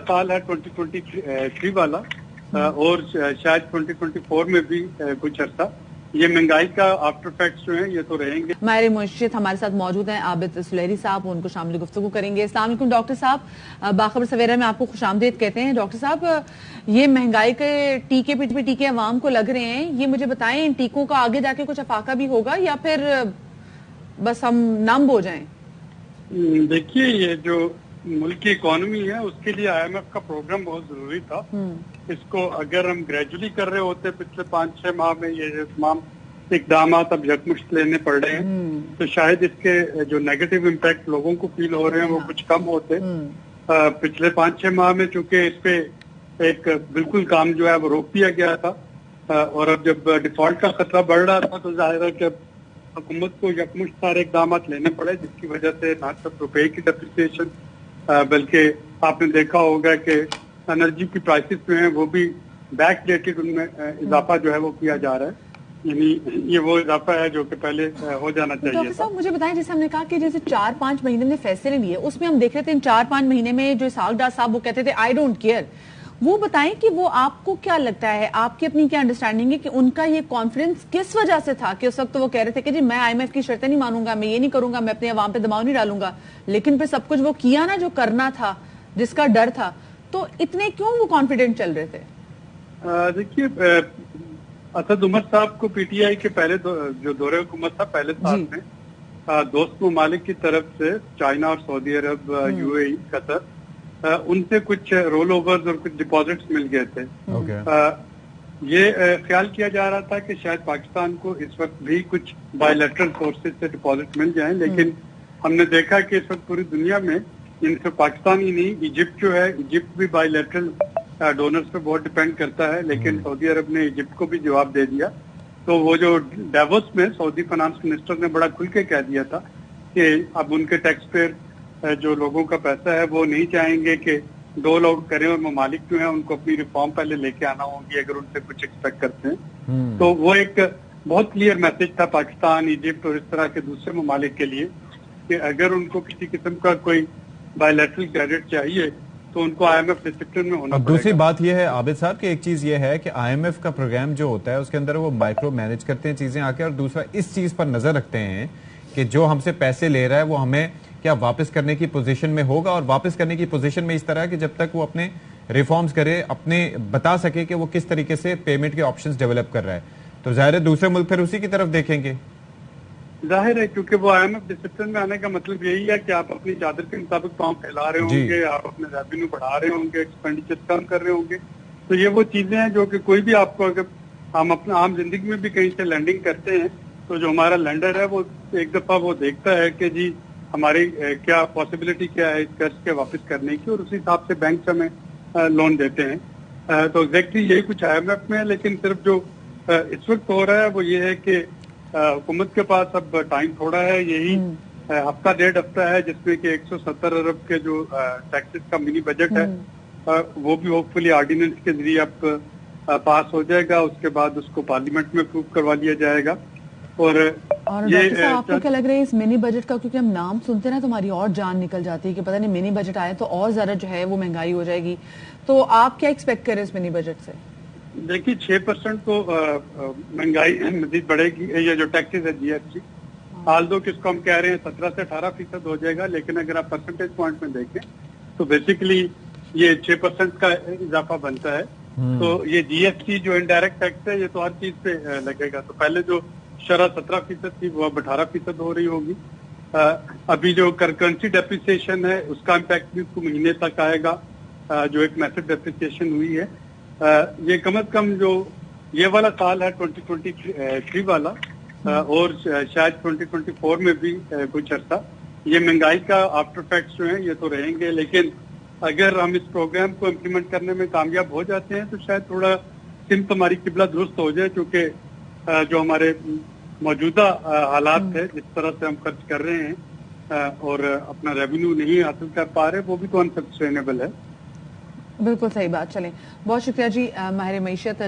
साल है 2023 वाला और शायद 2024 में भी कुछ अर्सा ये महंगाई का आफ्टर इफेक्ट्स जो हैं ये तो रहेंगे। माहिर मुर्शिद हमारे साथ मौजूद हैं, आबिद सुलेहरी साहब, उनको शामिल गुफ्तगू करेंगे। अस्सलाम वालेकुम डॉक्टर साहब, बाखबर सवेरा में आपको खुशामदीद कहते हैं। डॉक्टर साहब, ये महंगाई के टीके पे टीके अवाम को लग रहे हैं, ये मुझे बताएं इन टीकों का आगे जाके कुछ अफाका भी होगा या फिर बस हम नम हो जाएं? देखिए, ये जो मुल्क की इकोनॉमी है उसके लिए IMF का प्रोग्राम बहुत जरूरी था। इसको अगर हम ग्रेजुअली कर रहे होते पिछले 5-6 माह में ये तमाम इकदाम अब यकमुश्त लेने पड़ रहे हैं तो शायद इसके जो नेगेटिव इम्पैक्ट लोगों को फील हो रहे हैं वो कुछ कम होते। पिछले 5-6 माह में चूंकि इस पे एक बिल्कुल काम जो है वो रोक दिया गया था और अब जब डिफॉल्ट का खतरा बढ़ रहा था तो जाहिर है कि अब हुकूमत को यकमुश्त सारे इकदाम लेने पड़े, जिसकी वजह से ना सिर्फ रुपए की डेप्रिसिएशन बल्कि आपने देखा होगा कि एनर्जी की प्राइसेस जो हैं वो भी बैक डेटेड उनमें इजाफा जो है वो किया जा रहा है। यानी ये वो इजाफा है जो कि पहले हो जाना चाहिए। डॉक्टर साहब मुझे बताएं, जैसे हमने कहा कि जैसे 4-5 महीने में फैसले लिए, उसमें हम देख रहे थे इन 4-5 महीने में जो इसहाक डार साहब वो कहते थे आई डोंट केयर, वो बताएं कि वो आपको क्या लगता है, आपकी अपनी क्या अंडरस्टैंडिंग है कि उनका ये कॉन्फिडेंस किस वजह से था कि उस वक्त तो वो कह रहे थे कि जी मैं IMF की शर्तें नहीं मानूंगा, मैं ये नहीं करूंगा, मैं अपने अवाम पे दबाव नहीं डालूंगा, लेकिन फिर सब कुछ वो किया ना जो करना था, जिसका डर था, तो इतने क्यों वो कॉन्फिडेंट चल रहे थे? देखिए, असद उमर साहब को PTI के पहले जो दौरे हुकूमत था पहले साल में दोस्त ममालिक की तरफ से चाइना और सऊदी अरब, UAE, कतर, उनसे कुछ रोल ओवर्स और कुछ डिपॉजिट्स मिल गए थे। ये ख्याल किया जा रहा था कि शायद पाकिस्तान को इस वक्त भी कुछ बायलैटरल सोर्सेज से डिपॉजिट मिल जाएं, लेकिन हमने देखा कि इस वक्त पूरी दुनिया में इनसे पाकिस्तान ही नहीं, इजिप्ट जो है, इजिप्ट भी बायलैटरल डोनर्स पे बहुत डिपेंड करता है, लेकिन सऊदी अरब ने इजिप्ट को भी जवाब दे दिया। तो वो जो डेवोस में सऊदी फाइनेंस मिनिस्टर ने बड़ा खुल के कह दिया था कि अब उनके टैक्स पेयर जो लोगों का पैसा है वो नहीं चाहेंगे कि डोल आउट करें और ममालिक जो है उनको अपनी रिफॉर्म पहले लेके आना होगी अगर उनसे कुछ एक्सपेक्ट करते हैं। तो वो एक बहुत क्लियर मैसेज था पाकिस्तान, इजिप्ट और इस तरह के दूसरे ममालिक के लिए कि अगर उनको किसी किस्म का कोई बायलैटरल क्रेडिट चाहिए तो उनको IMF डिसिप्लिन में होना पड़ेगा। दूसरी बात यह है आबिद साहब कि एक चीज ये है कि IMF का प्रोग्राम जो होता है उसके अंदर वो माइक्रो मैनेज करते हैं चीजें आके, और दूसरा इस चीज पर नजर रखते हैं कि जो हमसे पैसे ले रहा है वो हमें क्या वापस करने की पोजीशन में होगा, और वापस करने की पोजीशन में इस तरह कि जब तक वो अपने रिफॉर्म्स करे, अपने बता सके कि वो किस तरीके से पेमेंट के ऑप्शंस डेवलप कर रहा है, तो जाहिर है दूसरे मुल्क फिर उसी की तरफ देखेंगे। जाहिर है, क्योंकि वो IMF डिसिप्लिन में आने का मतलब यही है कि आप अपनी चादर के मुताबिक पाँव फैला रहे होंगे, आप अपने रेवेन्यू बढ़ा रहे होंगे, एक्सपेंडिचर कम कर रहे होंगे। तो ये वो चीजें हैं जो कि कोई भी आपको, अगर हम अपना आम जिंदगी में भी कहीं से लैंडिंग करते हैं तो जो हमारा लेंडर है वो एक दफा वो देखता है कि जी हमारी क्या पॉसिबिलिटी क्या है इस कर्ज के वापस करने की, और उसी हिसाब से बैंक हमें लोन देते हैं। तो एग्जैक्टली यही कुछ IMF में है, लेकिन सिर्फ जो इस वक्त हो रहा है वो ये है कि हुकूमत के पास अब टाइम थोड़ा है, यही हफ्ता 1.5 हफ्ता है जिसमें कि 170 अरब के जो टैक्सेस का मिनी बजट है वो भी होपफुली ऑर्डिनेंस के जरिए अब पास हो जाएगा, उसके बाद उसको पार्लियामेंट में अप्रूव करवा लिया जाएगा। और डॉक्टर साहब आपको क्या लग रहा है इस मिनी बजट का, क्योंकि हम नाम सुनते ना तो हमारी और जान निकल जाती है कि पता नहीं मिनी बजट आया तो और ज्यादा जो है वो महंगाई हो जाएगी, तो आप क्या एक्सपेक्ट करें इस मिनी बजट से? देखिए 6% तो महंगाई मजीद बढ़ेगी, ये जो टैक्सेस है GST, हाल दो किसको हम कह रहे हैं 17 से 18% हो जाएगा, लेकिन अगर आप परसेंटेज पॉइंट में देखें तो बेसिकली ये 6% का इजाफा बनता है। तो ये GST जो इनडायरेक्ट टैक्स है ये तो हर चीज पे लगेगा। तो पहले जो शरह 17% थी वो अब 18% हो रही होगी। अभी जो करेंसी डेप्रिसिएशन है उसका इम्पैक्ट भी उसको महीने तक आएगा, जो एक मैसिव डेप्रिसिएशन हुई है। ये कम से कम जो ये वाला साल है 2023 वाला और शायद 2024 में भी कुछ अर्सा ये महंगाई का आफ्टर इफेक्ट्स जो हैं ये तो रहेंगे, लेकिन अगर हम इस प्रोग्राम को इम्प्लीमेंट करने में कामयाब हो जाते हैं तो शायद थोड़ा सिमत हमारी किबला दुरुस्त हो जाए, क्योंकि जो हमारे मौजूदा हालात है जिस तरह से हम खर्च कर रहे हैं और अपना रेवेन्यू नहीं हासिल कर पा रहे वो भी तो अनसस्टेनेबल है। बिल्कुल सही बात। चलें, बहुत शुक्रिया जी माहिर मईशत।